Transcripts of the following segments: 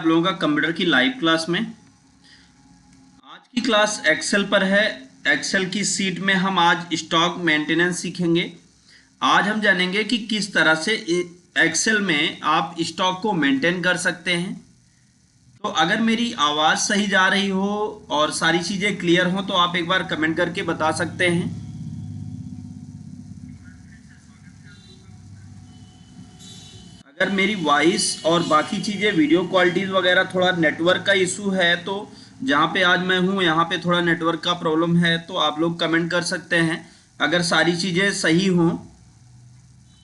आप लोगों का कंप्यूटर की लाइव क्लास में। आज की क्लास एक्सेल पर है। एक्सेल की सीट में हम आज स्टॉक मेंटेनेंस सीखेंगे। आज हम जानेंगे कि किस तरह से एक्सेल में आप स्टॉक को मेंटेन कर सकते हैं। तो अगर मेरी आवाज़ सही जा रही हो और सारी चीज़ें क्लियर हो तो आप एक बार कमेंट करके बता सकते हैं। अगर मेरी वॉइस और बाकी चीज़ें वीडियो क्वालिटीज़ वगैरह थोड़ा नेटवर्क का इशू है तो जहाँ पे आज मैं हूँ यहाँ पे थोड़ा नेटवर्क का प्रॉब्लम है तो आप लोग कमेंट कर सकते हैं। अगर सारी चीज़ें सही हों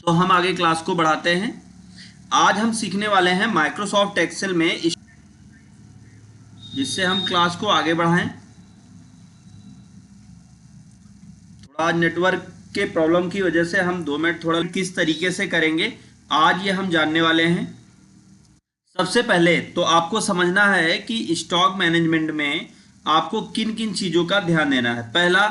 तो हम आगे क्लास को बढ़ाते हैं। आज हम सीखने वाले हैं माइक्रोसॉफ्ट एक्सेल में, जिससे हम क्लास को आगे बढ़ाएं। थोड़ा नेटवर्क के प्रॉब्लम की वजह से हम 2 मिनट थोड़ा किस तरीके से करेंगे आज ये हम जानने वाले हैं। सबसे पहले तो आपको समझना है कि स्टॉक मैनेजमेंट में आपको किन किन चीज़ों का ध्यान देना है। पहला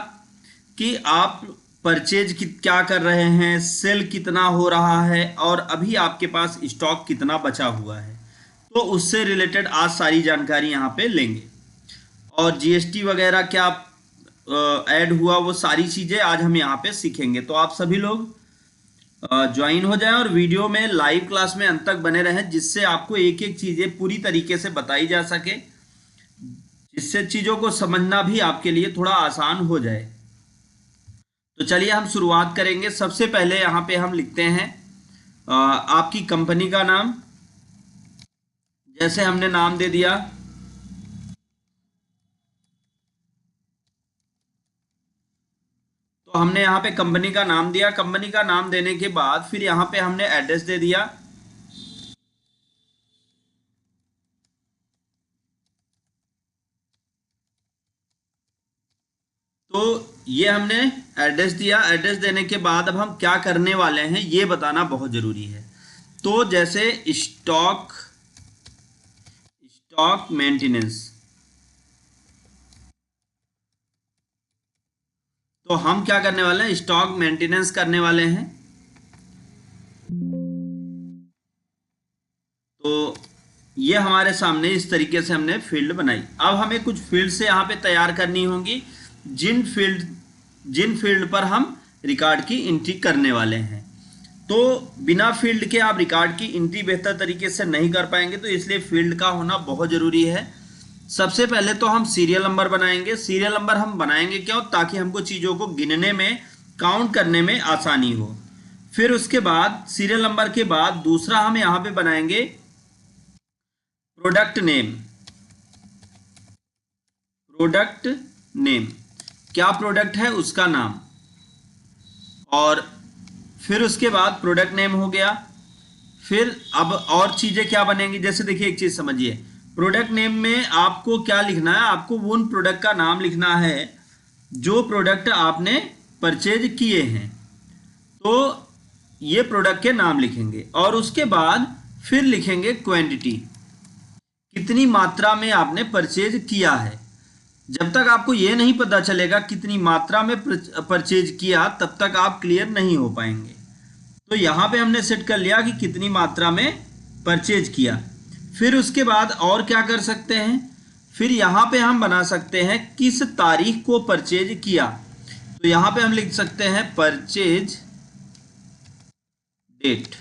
कि आप परचेज क्या कर रहे हैं, सेल कितना हो रहा है और अभी आपके पास स्टॉक कितना बचा हुआ है, तो उससे रिलेटेड आज सारी जानकारी यहाँ पे लेंगे। और जीएसटी वगैरह क्या ऐड हुआ, वो सारी चीज़ें आज हम यहाँ पे सीखेंगे। तो आप सभी लोग ज्वाइन हो जाएं और वीडियो में लाइव क्लास में अंत तक बने रहें, जिससे आपको एक एक चीज़ें पूरी तरीके से बताई जा सके, जिससे चीज़ों को समझना भी आपके लिए थोड़ा आसान हो जाए। तो चलिए हम शुरुआत करेंगे। सबसे पहले यहाँ पे हम लिखते हैं आपकी कंपनी का नाम। जैसे हमने नाम दे दिया, तो हमने यहाँ पे कंपनी का नाम दिया। कंपनी का नाम देने के बाद फिर यहाँ पे हमने एड्रेस दे दिया। तो ये हमने एड्रेस दिया। एड्रेस देने के बाद अब हम क्या करने वाले हैं ये बताना बहुत ज़रूरी है। तो जैसे स्टॉक मेंटेनेंस, तो हम क्या करने वाले हैं, स्टॉक मेंटेनेंस करने वाले हैं। तो ये हमारे सामने इस तरीके से हमने फील्ड बनाई। अब हमें कुछ फील्ड से यहाँ पे तैयार करनी होंगी, जिन फील्ड पर हम रिकॉर्ड की एंट्री करने वाले हैं। तो बिना फील्ड के आप रिकॉर्ड की एंट्री बेहतर तरीके से नहीं कर पाएंगे, तो इसलिए फील्ड का होना बहुत ज़रूरी है। सबसे पहले तो हम सीरियल नंबर बनाएंगे। सीरियल नंबर हम बनाएंगे क्यों, ताकि हमको चीज़ों को गिनने में, काउंट करने में आसानी हो। फिर उसके बाद सीरियल नंबर के बाद दूसरा हम यहाँ पे बनाएंगे प्रोडक्ट नेम। प्रोडक्ट नेम, क्या प्रोडक्ट है उसका नाम। और फिर उसके बाद प्रोडक्ट नेम हो गया। फिर अब और चीज़ें क्या बनेंगी, जैसे देखिए एक चीज़ समझिए, प्रोडक्ट नेम में आपको क्या लिखना है, आपको उन प्रोडक्ट का नाम लिखना है जो प्रोडक्ट आपने परचेज किए हैं। तो ये प्रोडक्ट के नाम लिखेंगे और उसके बाद फिर लिखेंगे क्वांटिटी, कितनी मात्रा में आपने परचेज किया है। जब तक आपको ये नहीं पता चलेगा कितनी मात्रा में परचेज किया, तब तक आप क्लियर नहीं हो पाएंगे। तो यहाँ पे हमने सेट कर लिया कि कितनी मात्रा में परचेज किया। फिर उसके बाद और क्या कर सकते हैं, फिर यहाँ पे हम बना सकते हैं किस तारीख को परचेज किया। तो यहाँ पे हम लिख सकते हैं परचेज डेट।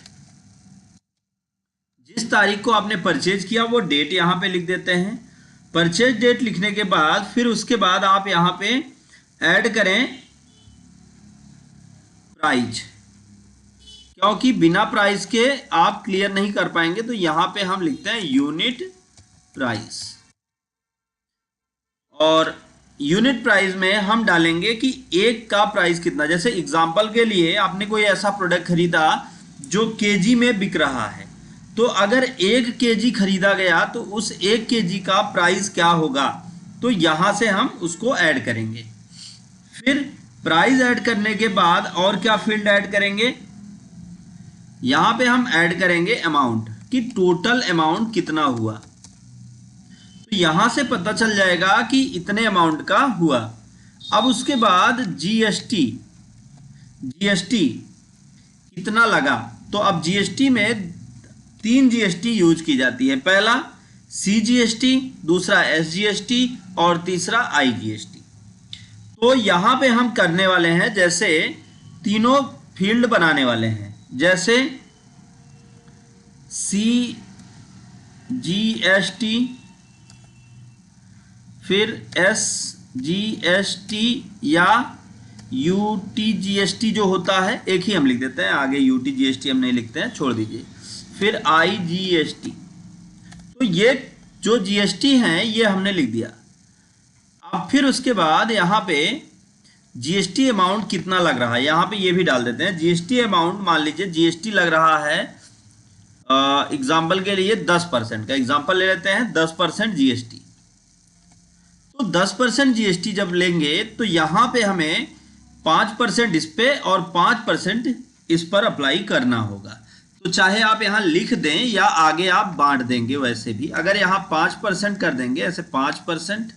जिस तारीख को आपने परचेज किया वो डेट यहाँ पे लिख देते हैं। परचेज डेट लिखने के बाद फिर उसके बाद आप यहाँ पे ऐड करें प्राइस, क्योंकि बिना प्राइस के आप क्लियर नहीं कर पाएंगे। तो यहाँ पे हम लिखते हैं यूनिट प्राइस। और यूनिट प्राइस में हम डालेंगे कि एक का प्राइस कितना। जैसे एग्जांपल के लिए आपने कोई ऐसा प्रोडक्ट खरीदा जो केजी में बिक रहा है, तो अगर 1 केजी खरीदा गया तो उस 1 केजी का प्राइस क्या होगा, तो यहाँ से हम उसको ऐड करेंगे। फिर प्राइस ऐड करने के बाद और क्या फील्ड ऐड करेंगे, यहाँ पे हम ऐड करेंगे अमाउंट, कि टोटल अमाउंट कितना हुआ। तो यहाँ से पता चल जाएगा कि इतने अमाउंट का हुआ। अब उसके बाद जीएसटी कितना लगा। तो अब जीएसटी में 3 जीएसटी यूज की जाती है। पहला CGST, दूसरा SGST और तीसरा IGST। तो यहाँ पे हम करने वाले हैं, जैसे तीनों फील्ड बनाने वाले हैं, जैसे CGST, फिर SGST या UTGST जो होता है, एक ही हम लिख देते हैं, आगे UTGST हम नहीं लिखते हैं, छोड़ दीजिए। फिर IGST। तो ये जो GST हैं ये हमने लिख दिया। अब फिर उसके बाद यहाँ पे GST अमाउंट कितना लग रहा है, यहाँ पे ये भी डाल देते हैं। GST अमाउंट, मान लीजिए GST लग रहा है एग्जाम्पल के लिए 10% का एग्जाम्पल ले लेते हैं, 10% GST। तो 10% GST जब लेंगे तो यहाँ पे हमें 5% इस पे और 5% इस पर अप्लाई करना होगा। तो चाहे आप यहाँ लिख दें या आगे आप बांट देंगे, वैसे भी अगर यहाँ 5% कर देंगे, ऐसे 5%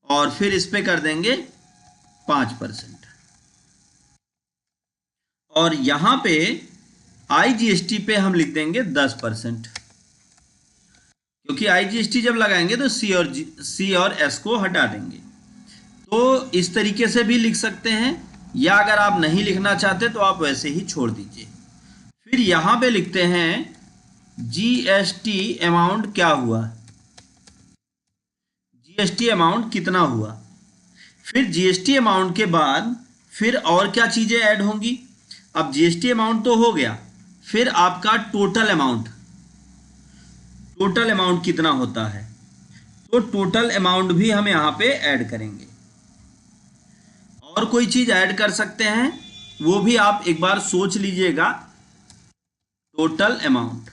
और फिर इस पे कर देंगे 5%, और यहाँ पे IGST पे हम लिख देंगे 10%, क्योंकि IGST जब लगाएंगे तो C और S को हटा देंगे। तो इस तरीके से भी लिख सकते हैं, या अगर आप नहीं लिखना चाहते तो आप वैसे ही छोड़ दीजिए। फिर यहाँ पे लिखते हैं GST अमाउंट क्या हुआ, GST अमाउंट कितना हुआ। फिर GST अमाउंट के बाद फिर और क्या चीज़ें ऐड होंगी। अब GST अमाउंट तो हो गया, फिर आपका टोटल अमाउंट कितना होता है, तो टोटल अमाउंट भी हम यहाँ पे ऐड करेंगे। और कोई चीज़ ऐड कर सकते हैं, वो भी आप एक बार सोच लीजिएगा। टोटल अमाउंट,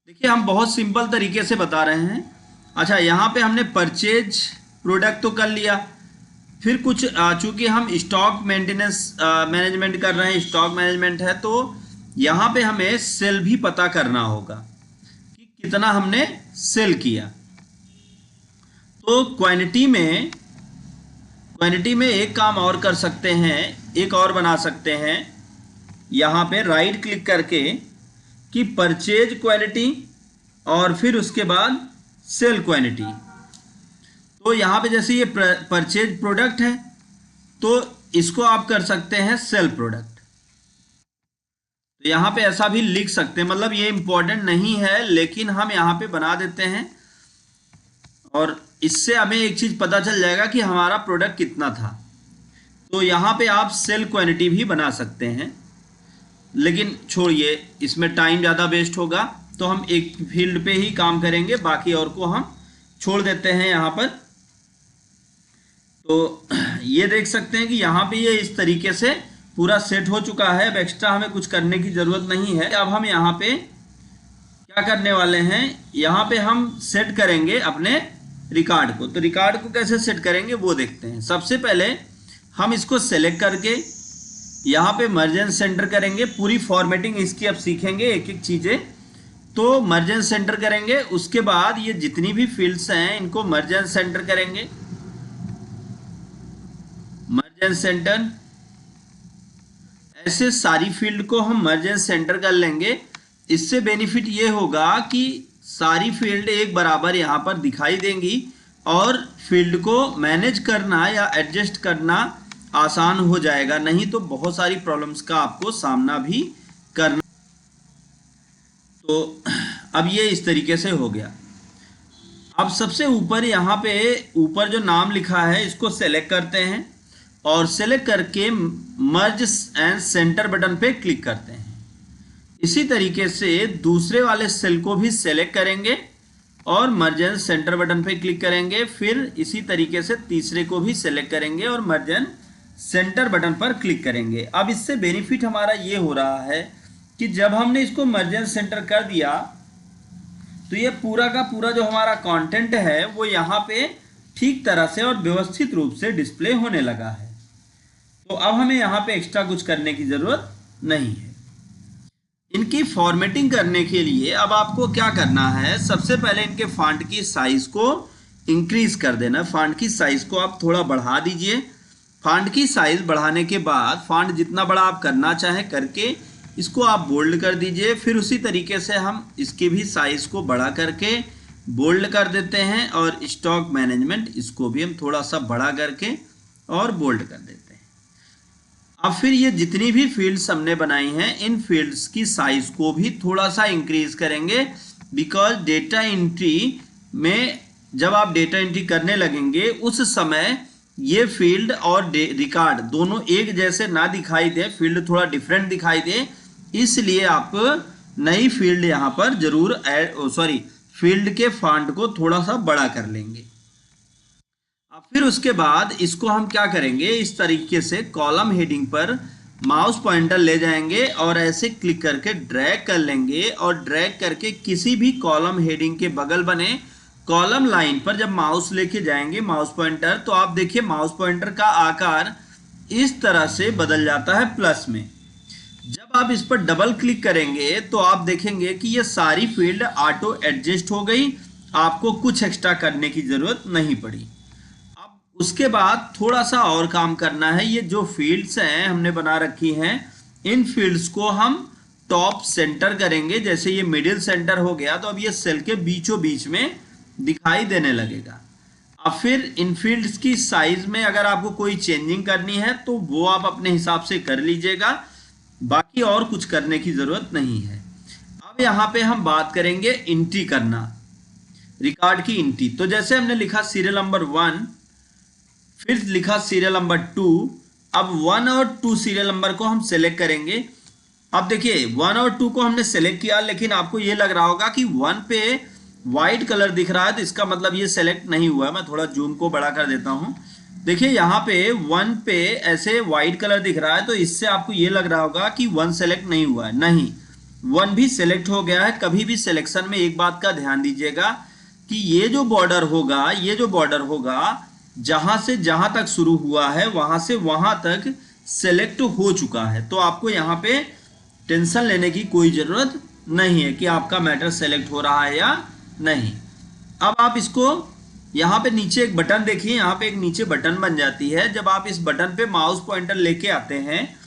देखिए हम बहुत सिंपल तरीके से बता रहे हैं। अच्छा, यहाँ पे हमने परचेज प्रोडक्ट तो कर लिया, फिर कुछ चूंकि हम स्टॉक मैनेजमेंट कर रहे हैं, स्टॉक मैनेजमेंट है, तो यहाँ पे हमें सेल भी पता करना होगा कि कितना हमने सेल किया। तो क्वांटिटी में एक काम और कर सकते हैं, एक और बना सकते हैं, यहाँ पे राइट क्लिक करके कि परचेज क्वांटिटी और फिर उसके बाद सेल क्वांटिटी। तो यहाँ पे जैसे ये परचेज प्रोडक्ट है तो इसको आप कर सकते हैं सेल प्रोडक्ट। तो यहाँ पे ऐसा भी लिख सकते हैं, मतलब ये इंपॉर्टेंट नहीं है, लेकिन हम यहाँ पे बना देते हैं और इससे हमें एक चीज़ पता चल जाएगा कि हमारा प्रोडक्ट कितना था। तो यहाँ पे आप सेल क्वांटिटी भी बना सकते हैं, लेकिन छोड़िए, इसमें टाइम ज़्यादा वेस्ट होगा, तो हम एक फील्ड पे ही काम करेंगे, बाकी और को हम छोड़ देते हैं यहाँ पर। तो ये देख सकते हैं कि यहाँ पे ये इस तरीके से पूरा सेट हो चुका है। अब एक्स्ट्रा हमें कुछ करने की ज़रूरत नहीं है। अब हम यहाँ पे क्या करने वाले हैं, यहाँ पे हम सेट करेंगे अपने रिकॉर्ड को। तो रिकॉर्ड को कैसे सेट करेंगे वो देखते हैं। सबसे पहले हम इसको सेलेक्ट करके यहाँ पे मर्ज एंड सेंटर करेंगे। पूरी फॉर्मेटिंग इसकी अब सीखेंगे, एक एक चीज़ें। तो मर्ज एंड सेंटर करेंगे, उसके बाद ये जितनी भी फील्ड्स हैं इनको मर्ज एंड सेंटर करेंगे, मर्ज एंड सेंटर। ऐसे सारी फील्ड को हम मर्ज एंड सेंटर कर लेंगे। इससे बेनिफिट ये होगा कि सारी फील्ड एक बराबर यहाँ पर दिखाई देंगी और फील्ड को मैनेज करना या एडजस्ट करना आसान हो जाएगा, नहीं तो बहुत सारी प्रॉब्लम्स का आपको सामना भी करना। तो अब ये इस तरीके से हो गया। अब सबसे ऊपर यहाँ पे ऊपर जो नाम लिखा है इसको सेलेक्ट करते हैं और सेलेक्ट करके मर्ज एंड सेंटर बटन पे क्लिक करते हैं। इसी तरीके से दूसरे वाले सेल को भी सेलेक्ट करेंगे और मर्ज एंड सेंटर बटन पे क्लिक करेंगे। फिर इसी तरीके से तीसरे को भी सेलेक्ट करेंगे और मर्ज एंड सेंटर बटन पर क्लिक करेंगे। अब इससे बेनिफिट हमारा ये हो रहा है कि जब हमने इसको मर्ज एंड सेंटर कर दिया तो ये पूरा का पूरा जो हमारा कंटेंट है वो यहाँ पे ठीक तरह से और व्यवस्थित रूप से डिस्प्ले होने लगा है। तो अब हमें यहाँ पे एक्स्ट्रा कुछ करने की ज़रूरत नहीं है। इनकी फॉर्मेटिंग करने के लिए अब आपको क्या करना है, सबसे पहले इनके फॉन्ट की साइज़ को इंक्रीज कर देना। फॉन्ट की साइज़ को आप थोड़ा बढ़ा दीजिए। फॉन्ट की साइज़ बढ़ाने के बाद फॉन्ट जितना बड़ा आप करना चाहें करके इसको आप बोल्ड कर दीजिए। फिर उसी तरीके से हम इसकी भी साइज़ को बढ़ा करके बोल्ड कर देते हैं, और स्टॉक मैनेजमेंट इसको भी हम थोड़ा सा बड़ा करके और बोल्ड कर देते हैं। अब फिर ये जितनी भी फील्ड्स हमने बनाई हैं, इन फील्ड्स की साइज को भी थोड़ा सा इंक्रीज करेंगे, बिकॉज डेटा एंट्री में जब आप डेटा एंट्री करने लगेंगे उस समय ये फील्ड और रिकॉर्ड दोनों एक जैसे ना दिखाई दे, फील्ड थोड़ा डिफरेंट दिखाई दे, इसलिए आप नई फील्ड यहाँ पर जरूर फील्ड के फॉन्ट को थोड़ा सा बड़ा कर लेंगे। अब फिर उसके बाद इसको हम क्या करेंगे, इस तरीके से कॉलम हेडिंग पर माउस पॉइंटर ले जाएंगे और ऐसे क्लिक करके ड्रैग कर लेंगे, और ड्रैग करके किसी भी कॉलम हेडिंग के बगल बने कॉलम लाइन पर जब माउस लेके जाएंगे माउस पॉइंटर, तो आप देखिए माउस पॉइंटर का आकार इस तरह से बदल जाता है प्लस में। जब आप इस पर डबल क्लिक करेंगे तो आप देखेंगे कि ये सारी फील्ड ऑटो एडजस्ट हो गई, आपको कुछ एक्स्ट्रा करने की जरूरत नहीं पड़ी। अब उसके बाद थोड़ा सा और काम करना है। ये जो फील्ड्स हैं हमने बना रखी हैं, इन फील्ड्स को हम टॉप सेंटर करेंगे। जैसे ये मिडिल सेंटर हो गया, तो अब ये सेल के बीचों बीच में दिखाई देने लगेगा। अब फिर इन फील्ड्स की साइज में अगर आपको कोई चेंजिंग करनी है तो वो आप अपने हिसाब से कर लीजिएगा, बाकी और कुछ करने की जरूरत नहीं है। अब यहाँ पे हम बात करेंगे एंट्री करना, रिकॉर्ड की एंट्री। तो जैसे हमने लिखा सीरियल नंबर 1, फिर लिखा सीरियल नंबर 2, अब 1 और 2 सीरियल नंबर को हम सेलेक्ट करेंगे। अब देखिए 1 और 2 को हमने सेलेक्ट किया, लेकिन आपको ये लग रहा होगा कि 1 पे व्हाइट कलर दिख रहा है, तो इसका मतलब ये सेलेक्ट नहीं हुआ है। मैं थोड़ा जूम को बड़ा कर देता हूं। देखिए यहाँ पे 1 पे ऐसे व्हाइट कलर दिख रहा है, तो इससे आपको ये लग रहा होगा कि 1 सेलेक्ट नहीं हुआ है। नहीं, 1 भी सेलेक्ट हो गया है। कभी भी सिलेक्शन में एक बात का ध्यान दीजिएगा कि ये जो बॉर्डर होगा जहां से जहां तक शुरू हुआ है वहां से वहां तक सेलेक्ट हो चुका है। तो आपको यहाँ पे टेंशन लेने की कोई जरूरत नहीं है कि आपका मैटर सेलेक्ट हो रहा है या नहीं। अब आप इसको यहाँ पे नीचे एक बटन देखिए, यहाँ पे एक नीचे बटन बन जाती है। जब आप इस बटन पे माउस पॉइंटर लेके आते हैं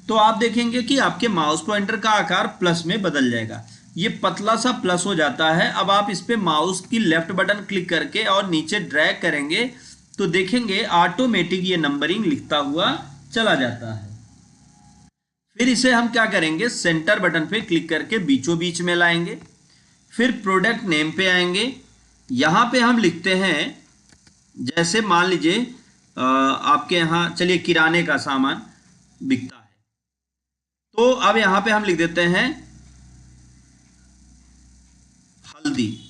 तो आप देखेंगे कि आपके माउस पॉइंटर का आकार प्लस में बदल जाएगा। ये पतला सा प्लस हो जाता है। अब आप इस पे माउस की लेफ्ट बटन क्लिक करके और नीचे ड्रैग करेंगे तो देखेंगे ऑटोमेटिक ये नंबरिंग लिखता हुआ चला जाता है। फिर इसे हम क्या करेंगे, सेंटर बटन पे क्लिक करके बीचों बीच में लाएंगे। फिर प्रोडक्ट नेम पे आएंगे। यहाँ पे हम लिखते हैं, जैसे मान लीजिए आपके यहाँ चलिए किराने का सामान बिकता है, तो अब यहाँ पे हम लिख देते हैं हल्दी।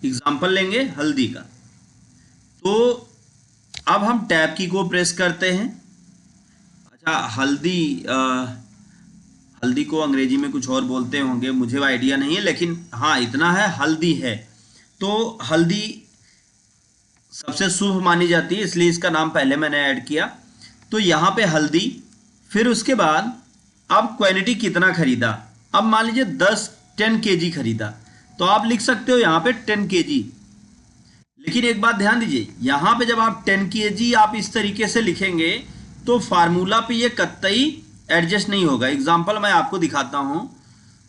एग्जाम्पल लेंगे हल्दी का। तो अब हम टैब की को प्रेस करते हैं। अच्छा, हल्दी को अंग्रेजी में कुछ और बोलते होंगे, मुझे आइडिया नहीं है, लेकिन हाँ इतना है हल्दी है। तो हल्दी सबसे शुभ मानी जाती है, इसलिए इसका नाम पहले मैंने ऐड किया। तो यहाँ पे हल्दी, फिर उसके बाद अब क्वांटिटी कितना खरीदा। अब मान लीजिए 10 kg खरीदा, तो आप लिख सकते हो यहाँ पे 10 kg। लेकिन एक बात ध्यान दीजिए, यहाँ पे जब आप 10 kg आप इस तरीके से लिखेंगे तो फार्मूला पे ये कतई एडजस्ट नहीं होगा। एग्जाम्पल मैं आपको दिखाता हूँ।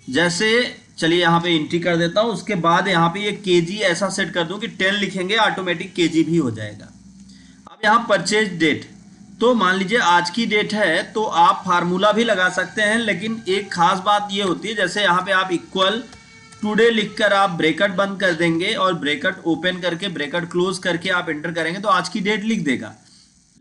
जैसे चलिए यहाँ पे एंट्री कर देता हूँ, उसके बाद यहाँ पे ये केजी ऐसा सेट कर दूँ कि 10 लिखेंगे ऑटोमेटिक केजी भी हो जाएगा। अब यहाँ परचेज डेट, तो मान लीजिए आज की डेट है तो आप फार्मूला भी लगा सकते हैं, लेकिन एक खास बात ये होती है, जैसे यहाँ पे आप इक्वल टुडे लिखकर आप ब्रैकेट बंद कर देंगे और ब्रैकेट ओपन करके ब्रैकेट क्लोज करके आप एंटर करेंगे तो आज की डेट लिख देगा।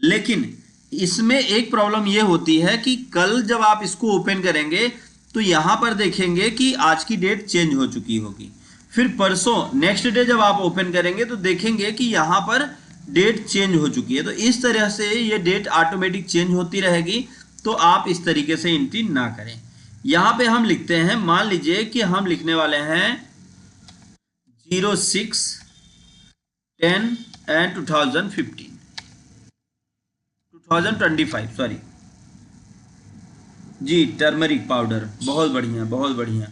लेकिन इसमें एक प्रॉब्लम ये होती है कि कल जब आप इसको ओपन करेंगे तो यहाँ पर देखेंगे कि आज की डेट चेंज हो चुकी होगी। फिर परसों नेक्स्ट डे जब आप ओपन करेंगे तो देखेंगे कि यहाँ पर डेट चेंज हो चुकी है। तो इस तरह से ये डेट ऑटोमेटिक चेंज होती रहेगी, तो आप इस तरीके से एंट्री ना करें। यहाँ पे हम लिखते हैं, मान लीजिए कि हम लिखने वाले हैं 06/10/2025 सॉरी जी। टर्मरिक पाउडर, बहुत बढ़िया बहुत बढ़िया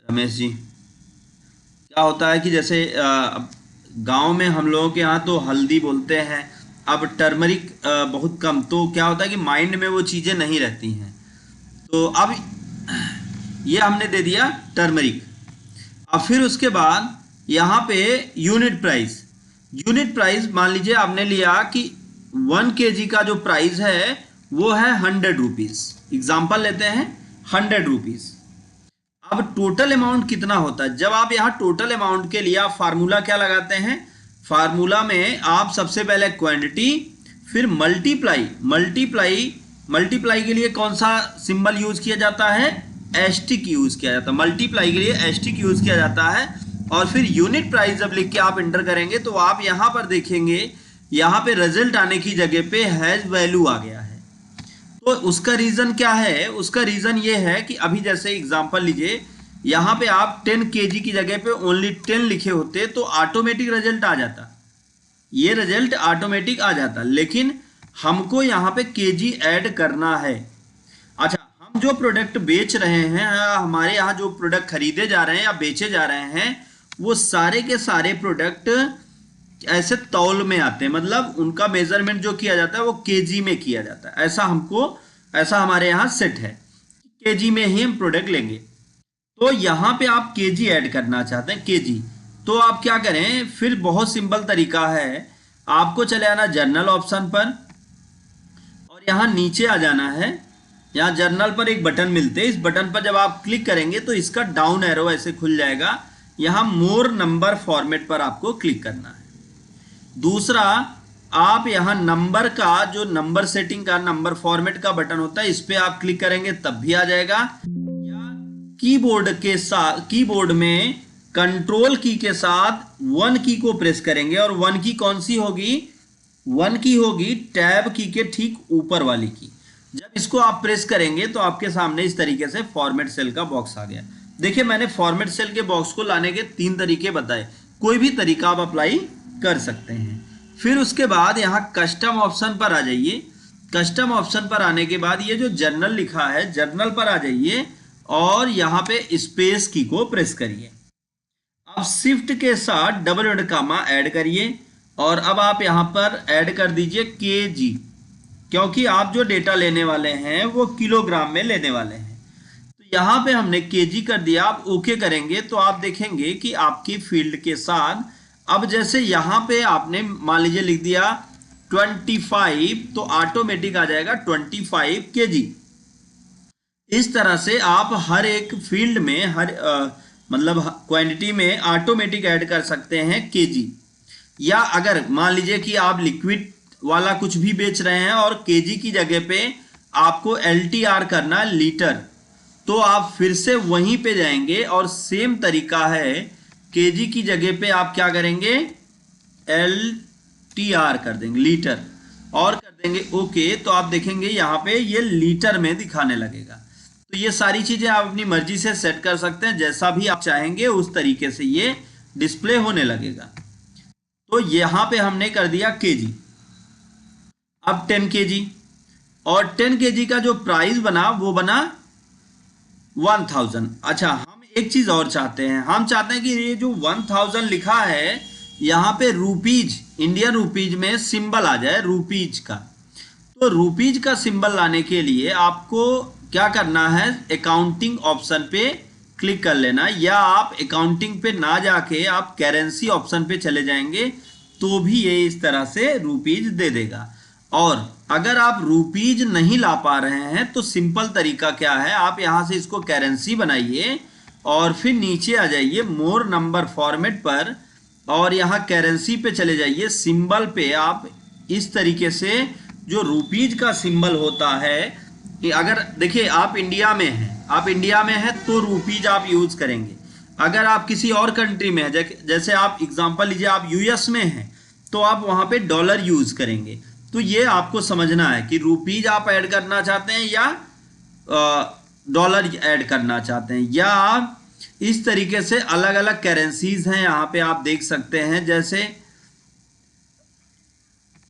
रमेश जी। क्या होता है कि जैसे गांव में हम लोगों के यहाँ तो हल्दी बोलते हैं, अब टर्मरिक बहुत कम, तो क्या होता है कि माइंड में वो चीज़ें नहीं रहती हैं। तो अब ये हमने दे दिया टर्मरिक। अब फिर उसके बाद यहाँ पे यूनिट प्राइस मान लीजिए आपने लिया कि 1 kg का जो प्राइस है वो है 100 रुपीज। एग्जाम्पल लेते हैं 100 रुपीज। अब टोटल अमाउंट कितना होता है? जब आप यहाँ टोटल अमाउंट के लिए आप फार्मूला क्या लगाते हैं? फार्मूला में आप सबसे पहले क्वांटिटी, फिर मल्टीप्लाई के लिए कौन सा सिंबल यूज किया जाता है? एस्टिक यूज किया जाता है। मल्टीप्लाई के लिए एस्टिक यूज किया जाता है। और फिर यूनिट प्राइस जब लिख के आप इंटर करेंगे तो आप यहां पर देखेंगे, यहां पे रिजल्ट आने की जगह पे हैज वैल्यू आ गया है। तो उसका रीजन क्या है? उसका रीजन ये है कि अभी जैसे एग्जांपल लीजिए, यहां पे आप 10 kg की जगह पे ओनली 10 लिखे होते तो ऑटोमेटिक रिजल्ट आ जाता, ये रिजल्ट ऑटोमेटिक आ जाता। लेकिन हमको यहाँ पे केजी ऐड करना है। अच्छा, हम जो प्रोडक्ट बेच रहे हैं, हमारे यहाँ जो प्रोडक्ट खरीदे जा रहे हैं या बेचे जा रहे हैं, वो सारे के सारे प्रोडक्ट ऐसे तौल में आते हैं, मतलब उनका मेजरमेंट जो किया जाता है वो केजी में किया जाता है। ऐसा हमारे यहाँ सेट है, केजी में ही हम प्रोडक्ट लेंगे। तो यहाँ पे आप केजी ऐड करना चाहते हैं, केजी, तो आप क्या करें? फिर बहुत सिंपल तरीका है, आपको चले आना जर्नल ऑप्शन पर और यहाँ नीचे आ जाना है। यहाँ जर्नल पर एक बटन मिलते हैं, इस बटन पर जब आप क्लिक करेंगे तो इसका डाउन एरो ऐसे खुल जाएगा। यहाँ मोर नंबर फॉर्मेट पर आपको क्लिक करना है। दूसरा, आप यहाँ नंबर का जो नंबर सेटिंग का नंबर फॉर्मेट का बटन होता है, इस पे आप क्लिक करेंगे तब भी आ जाएगा। या कीबोर्ड में कंट्रोल की के साथ 1 की को प्रेस करेंगे और 1 की कौन सी होगी? 1 की होगी टैब की के ठीक ऊपर वाली की। जब इसको आप प्रेस करेंगे तो आपके सामने इस तरीके से फॉर्मेट सेल का बॉक्स आ गया। देखिए, मैंने फॉर्मेट सेल के बॉक्स को लाने के 3 तरीके बताए, कोई भी तरीका आप अप्लाई कर सकते हैं। फिर उसके बाद यहाँ कस्टम ऑप्शन पर आ जाइए। कस्टम ऑप्शन पर आने के बाद ये जो जर्नल लिखा है, जर्नल पर आ जाइए और यहाँ पे स्पेस की को प्रेस करिए। अब शिफ्ट के साथ डबल एंड कामा ऐड करिए और अब आप यहाँ पर ऐड कर दीजिए केजी, क्योंकि आप जो डेटा लेने वाले हैं वो किलोग्राम में लेने वाले हैं। तो यहाँ पे हमने केजी कर दिया। आप ओके करेंगे तो आप देखेंगे कि आपकी फील्ड के साथ अब जैसे यहाँ पे आपने मान लीजिए लिख दिया 25, तो ऑटोमेटिक आ जाएगा 25 केजी। इस तरह से आप हर एक फील्ड में मतलब क्वांटिटी में ऑटोमेटिक ऐड कर सकते हैं केजी। या अगर मान लीजिए कि आप लिक्विड वाला कुछ भी बेच रहे हैं और केजी की जगह पे आपको एलटीआर करना लीटर, तो आप फिर से वहीं पे जाएंगे और सेम तरीका है, केजी की जगह पे आप क्या करेंगे? एलटीआर कर देंगे, लीटर, और कर देंगे ओके। तो आप देखेंगे यहाँ पे ये लीटर में दिखाने लगेगा। तो ये सारी चीजें आप अपनी मर्जी से सेट कर सकते हैं, जैसा भी आप चाहेंगे उस तरीके से ये डिस्प्ले होने लगेगा। तो यहाँ पे हमने कर दिया केजी। अब 10 केजी, और 10 केजी का जो प्राइस बना वो बना 1000। अच्छा, हम एक चीज और चाहते हैं, हम चाहते हैं कि ये जो 1000 लिखा है यहाँ पे रुपीज, इंडियन रुपीज में सिंबल आ जाए रुपीज का। तो रुपीज का सिंबल लाने के लिए आपको क्या करना है? अकाउंटिंग ऑप्शन पे क्लिक कर लेना, या आप अकाउंटिंग पे ना जाके आप करेंसी ऑप्शन पे चले जाएंगे तो भी ये इस तरह से रुपीज दे देगा। और अगर आप रुपीज नहीं ला पा रहे हैं तो सिंपल तरीका क्या है, आप यहां से इसको करेंसी बनाइए और फिर नीचे आ जाइए मोर नंबर फॉर्मेट पर और यहाँ करेंसी पे चले जाइए। सिंबल पे आप इस तरीके से जो रुपीज का सिंबल होता है, कि अगर देखिए आप इंडिया में हैं तो रुपीज आप यूज करेंगे। अगर आप किसी और कंट्री में हैं, जैसे आप एग्जांपल लीजिए आप यूएस में हैं, तो आप वहां पे डॉलर यूज करेंगे। तो ये आपको समझना है कि रुपीज आप ऐड करना चाहते हैं या डॉलर ऐड करना चाहते हैं, या आप इस तरीके से अलग अलग करेंसीज हैं यहाँ पे आप देख सकते हैं। जैसे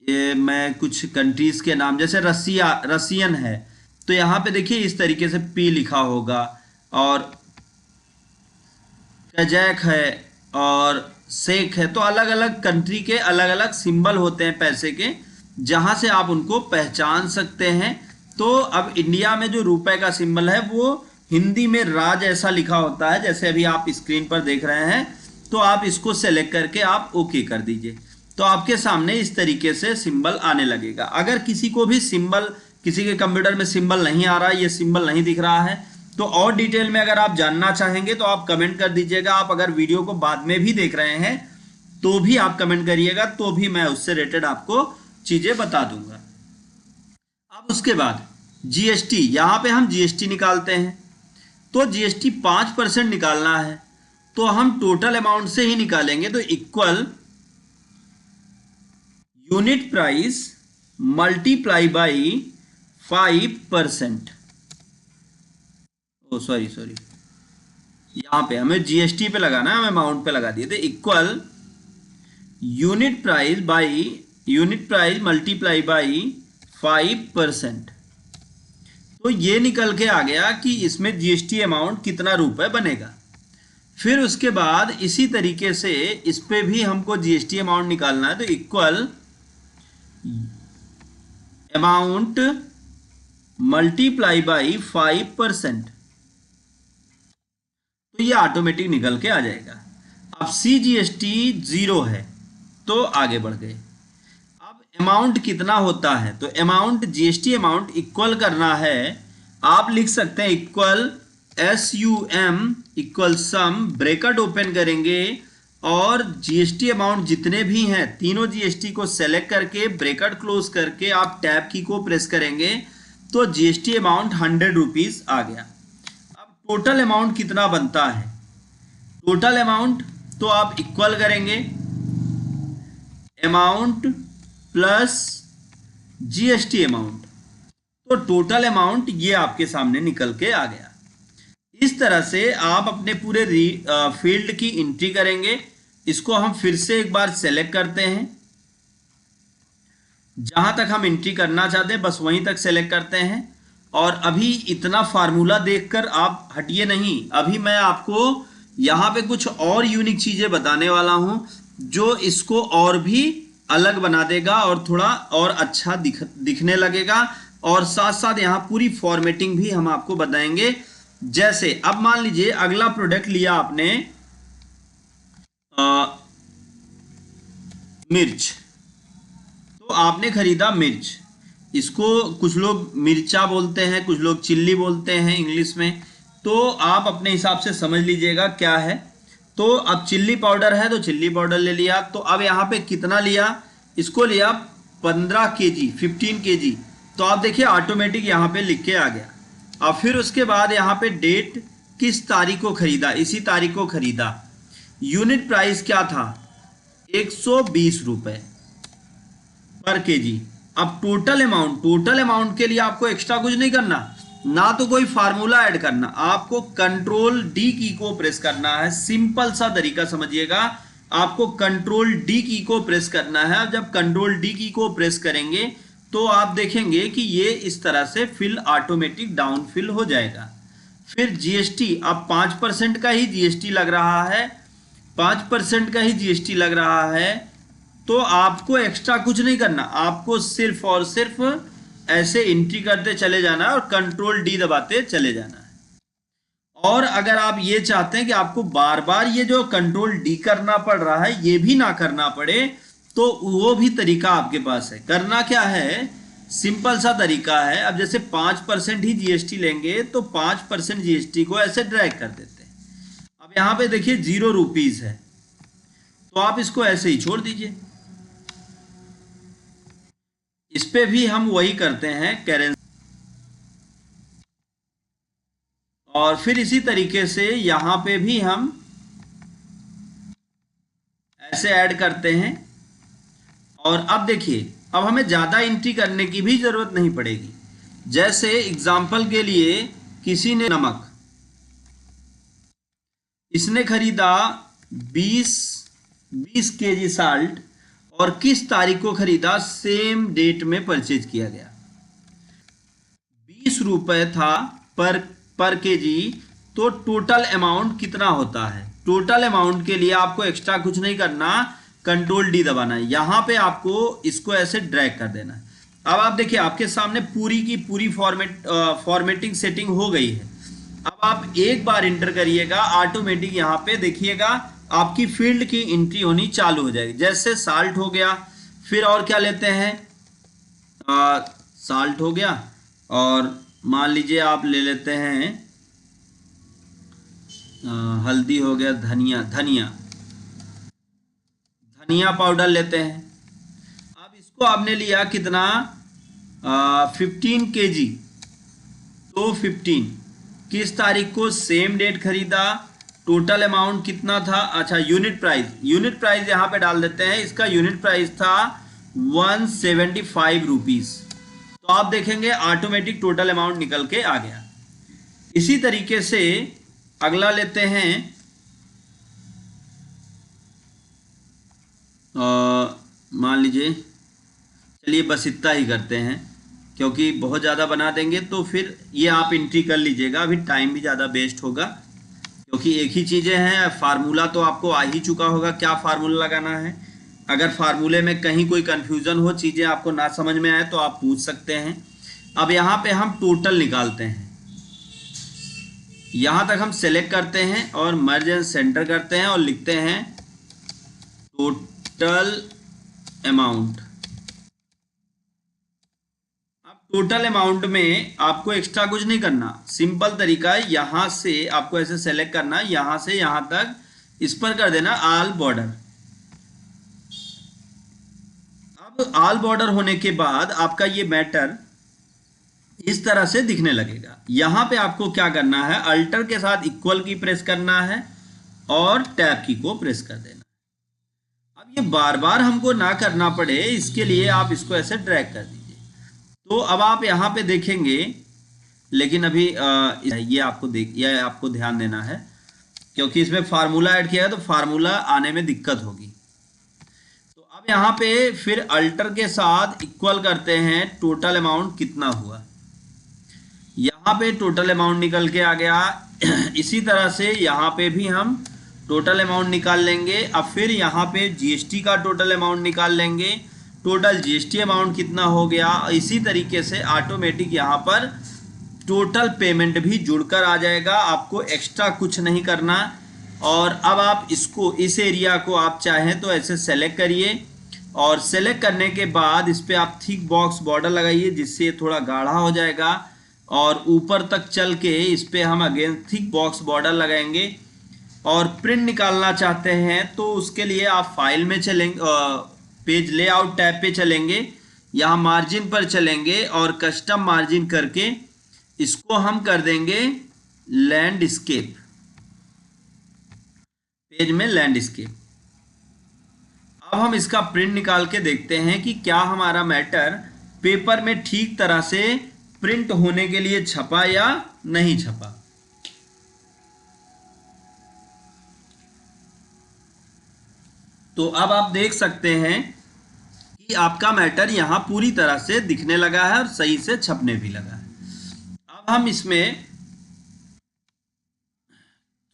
ये मैं कुछ कंट्रीज के नाम, जैसे रसियन है तो यहाँ पे देखिए इस तरीके से पी लिखा होगा, और कजैक है और सेक है। तो अलग अलग कंट्री के अलग अलग सिंबल होते हैं पैसे के, जहां से आप उनको पहचान सकते हैं। तो अब इंडिया में जो रुपए का सिंबल है वो हिंदी में राज ऐसा लिखा होता है, जैसे अभी आप स्क्रीन पर देख रहे हैं, तो आप इसको सेलेक्ट करके आप ओके कर दीजिए, तो आपके सामने इस तरीके से सिंबल आने लगेगा। अगर किसी को भी सिंबल, किसी के कंप्यूटर में सिंबल नहीं आ रहा है, ये सिंबल नहीं दिख रहा है, तो और डिटेल में अगर आप जानना चाहेंगे तो आप कमेंट कर दीजिएगा। आप अगर वीडियो को बाद में भी देख रहे हैं तो भी आप कमेंट करिएगा, तो भी मैं उससे रिलेटेड आपको चीजें बता दूंगा। अब उसके बाद जीएसटी, यहां पे हम जीएसटी निकालते हैं, तो जीएसटी 5% निकालना है, तो हम टोटल अमाउंट से ही निकालेंगे, तो equal unit price multiply by 5%। Oh sorry, यहां पे हमें जीएसटी पे लगाना है, हम अमाउंट पे लगा दिए थे। Equal unit price multiply by 5%। तो ये निकल के आ गया कि इसमें जीएसटी अमाउंट कितना रुपए बनेगा। फिर उसके बाद इसी तरीके से इस पे भी हमको जीएसटी अमाउंट निकालना है, तो इक्वल अमाउंट मल्टीप्लाई बाई 5%, तो ये ऑटोमेटिक निकल के आ जाएगा। अब सीजीएसटी 0 है, तो आगे बढ़ गए। अब अमाउंट कितना होता है, तो अमाउंट, जीएसटी अमाउंट इक्वल करना है, आप लिख सकते हैं इक्वल SUM इक्वल सम, ब्रैकेट ओपन करेंगे और जीएसटी अमाउंट जितने भी हैं तीनों जीएसटी को सेलेक्ट करके ब्रैकेट क्लोज करके आप टैब की को प्रेस करेंगे, तो जीएसटी अमाउंट 100 रुपीज आ गया। अब टोटल अमाउंट कितना बनता है, टोटल अमाउंट तो आप इक्वल करेंगे अमाउंट प्लस जीएसटी अमाउंट, तो टोटल अमाउंट ये आपके सामने निकल के आ गया। इस तरह से आप अपने पूरे फील्ड की एंट्री करेंगे। इसको हम फिर से एक बार सेलेक्ट करते हैं, जहां तक हम एंट्री करना चाहते हैं बस वहीं तक सेलेक्ट करते हैं। और अभी इतना फार्मूला देखकर आप हटिए नहीं, अभी मैं आपको यहां पे कुछ और यूनिक चीजें बताने वाला हूं जो इसको और भी अलग बना देगा और थोड़ा और अच्छा दिखने लगेगा, और साथ साथ यहां पूरी फॉर्मेटिंग भी हम आपको बताएंगे। जैसे अब मान लीजिए अगला प्रोडक्ट लिया आपने मिर्च, तो आपने खरीदा मिर्च, इसको कुछ लोग मिर्चा बोलते हैं, कुछ लोग चिल्ली बोलते हैं इंग्लिश में, तो आप अपने हिसाब से समझ लीजिएगा क्या है। तो अब चिल्ली पाउडर है तो चिल्ली पाउडर ले लिया, तो अब यहाँ पे कितना लिया, इसको लिया 15 kg 15 kg, तो आप देखिए ऑटोमेटिक यहाँ पे लिख के आ गया। अब फिर उसके बाद यहाँ पे डेट, किस तारीख को खरीदा, इसी तारीख को खरीदा, यूनिट प्राइस क्या था 120 रुपए पर केजी। अब टोटल अमाउंट के लिए आपको एक्स्ट्रा कुछ नहीं करना, ना तो कोई फार्मूला ऐड करना, आपको कंट्रोल डी की को प्रेस करना है। सिंपल सा तरीका समझिएगा, आपको कंट्रोल डी की को प्रेस करना है। अब जब कंट्रोल डी की को प्रेस करेंगे तो आप देखेंगे कि ये इस तरह से फिल ऑटोमेटिक डाउन फिल हो जाएगा। फिर जीएसटी, अब 5% का ही जीएसटी लग रहा है, 5% का ही जीएसटी लग रहा है, तो आपको एक्स्ट्रा कुछ नहीं करना, आपको सिर्फ और सिर्फ ऐसे एंट्री करते चले जाना है और कंट्रोल डी दबाते चले जाना है। और अगर आप ये चाहते हैं कि आपको बार बार ये जो कंट्रोल डी करना पड़ रहा है ये भी ना करना पड़े, तो वो भी तरीका आपके पास है। करना क्या है, सिंपल सा तरीका है। अब जैसे 5% ही जीएसटी लेंगे तो 5% जीएसटी को ऐसे ड्रैग कर देते हैं। अब यहाँ पे देखिए 0 रुपीज है, तो आप इसको ऐसे ही छोड़ दीजिए। इस पे भी हम वही करते हैं करेंसी, और फिर इसी तरीके से यहां पे भी हम ऐसे ऐड करते हैं। और अब देखिए, अब हमें ज़्यादा एंट्री करने की भी ज़रूरत नहीं पड़ेगी। जैसे एग्जाम्पल के लिए किसी ने नमक, इसने खरीदा 20 kg साल्ट, और किस तारीख को खरीदा, सेम डेट में परचेज किया गया, 20 रुपए था पर केजी, तो टोटल अमाउंट कितना होता है। टोटल अमाउंट के लिए आपको एक्स्ट्रा कुछ नहीं करना, कंट्रोल डी दबाना है, यहां पे आपको इसको ऐसे ड्रैग कर देना है। अब आप देखिए आपके सामने पूरी की पूरी फॉर्मेटिंग सेटिंग हो गई है। अब आप एक बार इंटर करिएगा, ऑटोमेटिक यहाँ पे देखिएगा आपकी फील्ड की एंट्री होनी चालू हो जाएगी। जैसे साल्ट हो गया, फिर और क्या लेते हैं, साल्ट हो गया, और मान लीजिए आप ले लेते हैं हल्दी हो गया, धनिया धनिया धनिया पाउडर लेते हैं। अब इसको आपने लिया कितना, 15 kg। तो 15 किस तारीख को, सेम डेट खरीदा, टोटल अमाउंट कितना था, अच्छा यूनिट प्राइस यहाँ पे डाल देते हैं। इसका यूनिट प्राइस था 175 रुपीज। तो आप देखेंगे ऑटोमेटिक टोटल अमाउंट निकल के आ गया। इसी तरीके से अगला लेते हैं, मान लीजिए, चलिए बस इतना ही करते हैं, क्योंकि बहुत ज़्यादा बना देंगे तो फिर ये आप एंट्री कर लीजिएगा, अभी टाइम भी ज़्यादा वेस्ट होगा, क्योंकि एक ही चीज़ें हैं। फार्मूला तो आपको आ ही चुका होगा, क्या फार्मूला लगाना है। अगर फार्मूले में कहीं कोई कन्फ्यूज़न हो, चीज़ें आपको ना समझ में आए, तो आप पूछ सकते हैं। अब यहाँ पे हम टोटल निकालते हैं, यहाँ तक हम सेलेक्ट करते हैं और मर्ज एंड सेंटर करते हैं और लिखते हैं टोटल अमाउंट। अब टोटल अमाउंट में आपको एक्स्ट्रा कुछ नहीं करना, सिंपल तरीका है, यहां से आपको ऐसे सेलेक्ट करना, यहां से यहां तक इस पर कर देना ऑल बॉर्डर। अब ऑल बॉर्डर होने के बाद आपका ये मैटर इस तरह से दिखने लगेगा। यहां पे आपको क्या करना है, अल्टर के साथ इक्वल की प्रेस करना है और टैब की को प्रेस कर देना। अब ये बार बार हमको ना करना पड़े, इसके लिए आप इसको ऐसे ड्रैग कर दीजिए। तो अब आप यहाँ पे देखेंगे, लेकिन अभी ये आपको ध्यान देना है, क्योंकि इसमें फार्मूला ऐड किया है तो फार्मूला आने में दिक्कत होगी। तो अब यहाँ पे फिर अल्टर के साथ इक्वल करते हैं, टोटल अमाउंट कितना हुआ, यहाँ पे टोटल अमाउंट निकल के आ गया। इसी तरह से यहाँ पे भी हम टोटल अमाउंट निकाल लेंगे। अब फिर यहाँ पे जीएसटी का टोटल अमाउंट निकाल लेंगे, टोटल जीएसटी अमाउंट कितना हो गया। इसी तरीके से ऑटोमेटिक यहाँ पर टोटल पेमेंट भी जुड़कर आ जाएगा, आपको एक्स्ट्रा कुछ नहीं करना। और अब आप इसको, इस एरिया को आप चाहें तो ऐसे सेलेक्ट करिए, और सेलेक्ट करने के बाद इस पर आप थिक बॉक्स बॉर्डर लगाइए, जिससे ये थोड़ा गाढ़ा हो जाएगा। और ऊपर तक चल के इस पर हम अगेन थिक बॉक्स बॉर्डर लगाएंगे। और प्रिंट निकालना चाहते हैं तो उसके लिए आप फाइल में चलेंगे, पेज लेआउट टैब पे चलेंगे, यहाँ मार्जिन पर चलेंगे और कस्टम मार्जिन करके इसको हम कर देंगे लैंडस्केप, पेज में लैंडस्केप। अब हम इसका प्रिंट निकाल के देखते हैं कि क्या हमारा मैटर पेपर में ठीक तरह से प्रिंट होने के लिए छपा या नहीं छपा। तो अब आप देख सकते हैं कि आपका मैटर यहां पूरी तरह से दिखने लगा है और सही से छपने भी लगा है। अब हम इसमें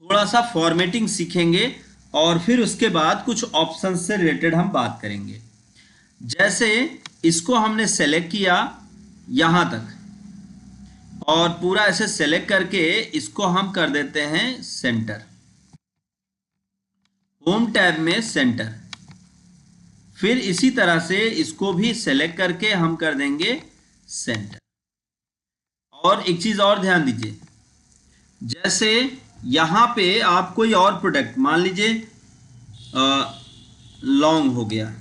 थोड़ा सा फॉर्मेटिंग सीखेंगे और फिर उसके बाद कुछ ऑप्शन से रिलेटेड हम बात करेंगे। जैसे इसको हमने सेलेक्ट किया यहां तक, और पूरा ऐसे सेलेक्ट करके इसको हम कर देते हैं सेंटर, होम टैब में सेंटर। फिर इसी तरह से इसको भी सेलेक्ट करके हम कर देंगे सेंटर। और एक चीज और ध्यान दीजिए, जैसे यहां पे आप कोई और प्रोडक्ट, मान लीजिए लौंग हो गया,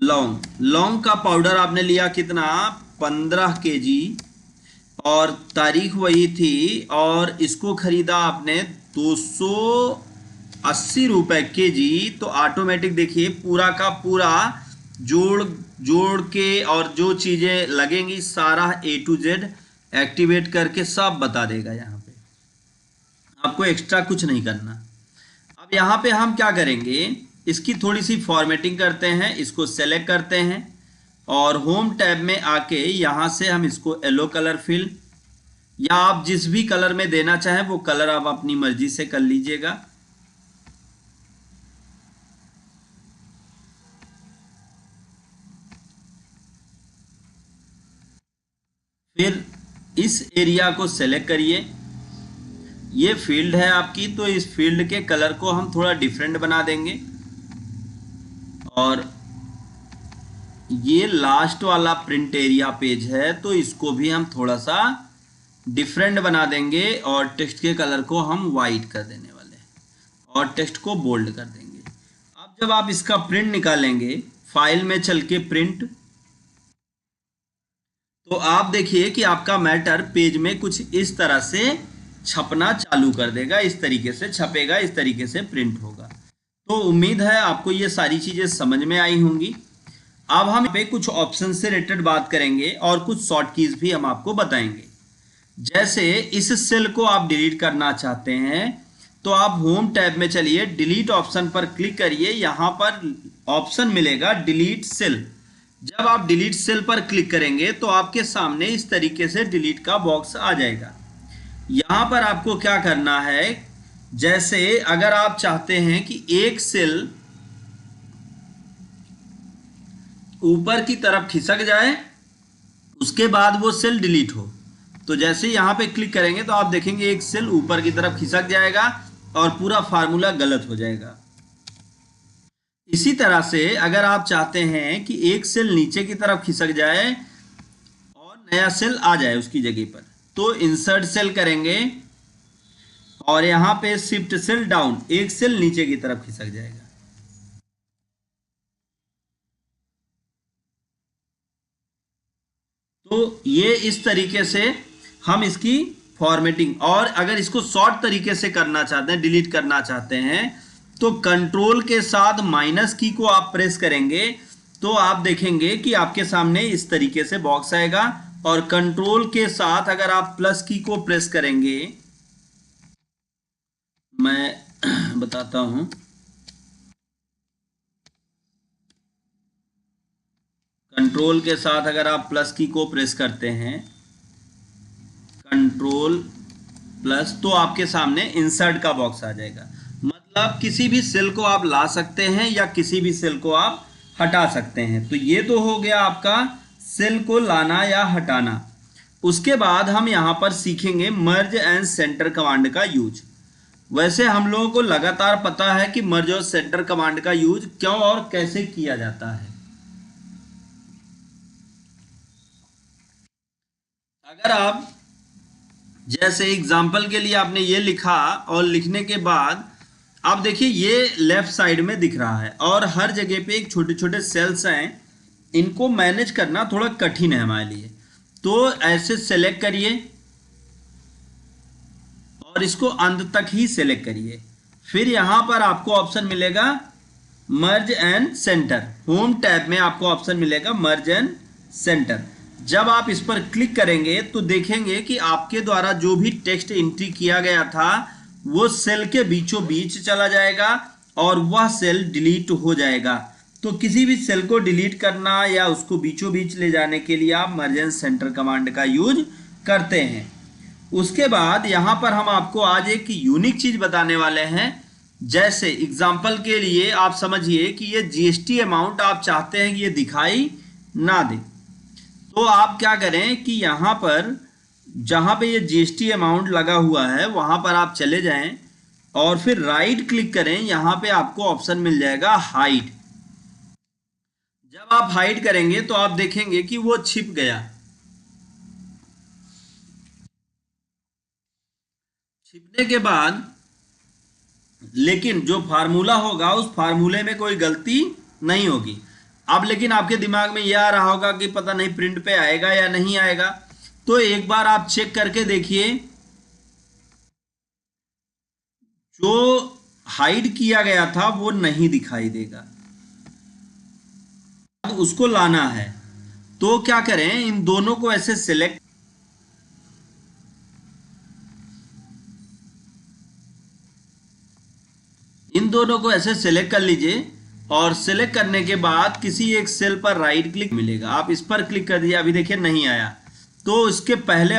लौंग का पाउडर आपने लिया कितना, 15 kg, और तारीख वही थी, और इसको खरीदा आपने 280 रुपए kg। तो ऑटोमेटिक देखिए पूरा का पूरा जोड़ जोड़ के और जो चीज़ें लगेंगी सारा A to Z एक्टिवेट करके सब बता देगा। यहाँ पे आपको एक्स्ट्रा कुछ नहीं करना। अब यहाँ पे हम क्या करेंगे, इसकी थोड़ी सी फॉर्मेटिंग करते हैं, इसको सेलेक्ट करते हैं और होम टैब में आके यहाँ से हम इसको येलो कलर फिल, या आप जिस भी कलर में देना चाहें वो कलर आप अपनी मर्जी से कर लीजिएगा। फिर इस एरिया को सेलेक्ट करिए। ये फील्ड है आपकी, तो इस फील्ड के कलर को हम थोड़ा डिफरेंट बना देंगे। और ये लास्ट वाला प्रिंट एरिया पेज है, तो इसको भी हम थोड़ा सा डिफरेंट बना देंगे और टेक्स्ट के कलर को हम वाइट कर देने वाले हैं और टेक्स्ट को बोल्ड कर देंगे। अब जब आप इसका प्रिंट निकालेंगे, फाइल में चल के प्रिंट, तो आप देखिए कि आपका मैटर पेज में कुछ इस तरह से छपना चालू कर देगा। इस तरीके से छपेगा, इस तरीके से प्रिंट होगा। तो उम्मीद है आपको ये सारी चीजें समझ में आई होंगी। अब हम पे कुछ ऑप्शन से रिलेटेड बात करेंगे और कुछ शॉर्ट कीज भी हम आपको बताएंगे। जैसे इस सेल को आप डिलीट करना चाहते हैं, तो आप होम टैब में चलिए, डिलीट ऑप्शन पर क्लिक करिए। यहाँ पर ऑप्शन मिलेगा डिलीट सेल। जब आप डिलीट सेल पर क्लिक करेंगे तो आपके सामने इस तरीके से डिलीट का बॉक्स आ जाएगा। यहाँ पर आपको क्या करना है, जैसे अगर आप चाहते हैं कि एक सेल ऊपर की तरफ खिसक जाए, उसके बाद वो सेल डिलीट हो, तो जैसे यहाँ पे क्लिक करेंगे तो आप देखेंगे एक सेल ऊपर की तरफ खिसक जाएगा और पूरा फार्मूला गलत हो जाएगा। इसी तरह से अगर आप चाहते हैं कि एक सेल नीचे की तरफ खिसक जाए और नया सेल आ जाए उसकी जगह पर, तो इंसर्ट सेल करेंगे और यहाँ पे शिफ्ट सेल डाउन, एक सेल नीचे की तरफ खिसक जाएगा। तो ये इस तरीके से हम इसकी फॉर्मेटिंग, और अगर इसको शॉर्ट तरीके से करना चाहते हैं, डिलीट करना चाहते हैं, तो कंट्रोल के साथ माइनस की को आप प्रेस करेंगे तो आप देखेंगे कि आपके सामने इस तरीके से बॉक्स आएगा। और कंट्रोल के साथ अगर आप प्लस की को प्रेस करेंगे, मैं बताता हूं, कंट्रोल के साथ अगर आप प्लस की को प्रेस करते हैं, कंट्रोल प्लस, तो आपके सामने इंसर्ट का बॉक्स आ जाएगा। मतलब किसी भी सेल को आप ला सकते हैं या किसी भी सेल को आप हटा सकते हैं। तो ये तो हो गया आपका सेल को लाना या हटाना। उसके बाद हम यहाँ पर सीखेंगे मर्ज एंड सेंटर कमांड का यूज। वैसे हम लोगों को लगातार पता है कि मर्ज और सेंटर कमांड का यूज क्यों और कैसे किया जाता है। अगर आप जैसे एग्जाम्पल के लिए आपने ये लिखा और लिखने के बाद आप देखिए ये लेफ्ट साइड में दिख रहा है और हर जगह पे एक छोटे छोटे सेल्स हैं, इनको मैनेज करना थोड़ा कठिन है हमारे लिए। तो ऐसे सेलेक्ट करिए और इसको अंत तक ही सेलेक्ट करिए। फिर यहां पर आपको ऑप्शन मिलेगा मर्ज एंड सेंटर। होम टैब में आपको ऑप्शन मिलेगा मर्ज एंड सेंटर। जब आप इस पर क्लिक करेंगे तो देखेंगे कि आपके द्वारा जो भी टेक्स्ट एंट्री किया गया था वो सेल के बीचों बीच चला जाएगा और वह सेल डिलीट हो जाएगा। तो किसी भी सेल को डिलीट करना या उसको बीचों बीच ले जाने के लिए आप मर्ज एंड सेंटर कमांड का यूज करते हैं। उसके बाद यहाँ पर हम आपको आज एक यूनिक चीज बताने वाले हैं। जैसे एग्जाम्पल के लिए आप समझिए कि ये जीएसटी अमाउंट आप चाहते हैं कि ये दिखाई ना दे, तो आप क्या करें कि यहाँ पर जहाँ पे ये जीएसटी अमाउंट लगा हुआ है वहाँ पर आप चले जाएं और फिर राइट क्लिक करें। यहाँ पे आपको ऑप्शन मिल जाएगा हाइड। जब आप हाइड करेंगे तो आप देखेंगे कि वो छिप गया। छिपने के बाद लेकिन जो फार्मूला होगा उस फार्मूले में कोई गलती नहीं होगी। अब लेकिन आपके दिमाग में यह आ रहा होगा कि पता नहीं प्रिंट पे आएगा या नहीं आएगा। तो एक बार आप चेक करके देखिए, जो हाइड किया गया था वो नहीं दिखाई देगा। अब उसको लाना है तो क्या करें, इन दोनों को ऐसे सिलेक्ट, इन दोनों को ऐसे सिलेक्ट कर लीजिए और सिलेक्ट करने के बाद किसी एक सेल पर राइट क्लिक मिलेगा, आप इस पर क्लिक कर दीजिए। अभी देखिए नहीं आया, तो इसके पहले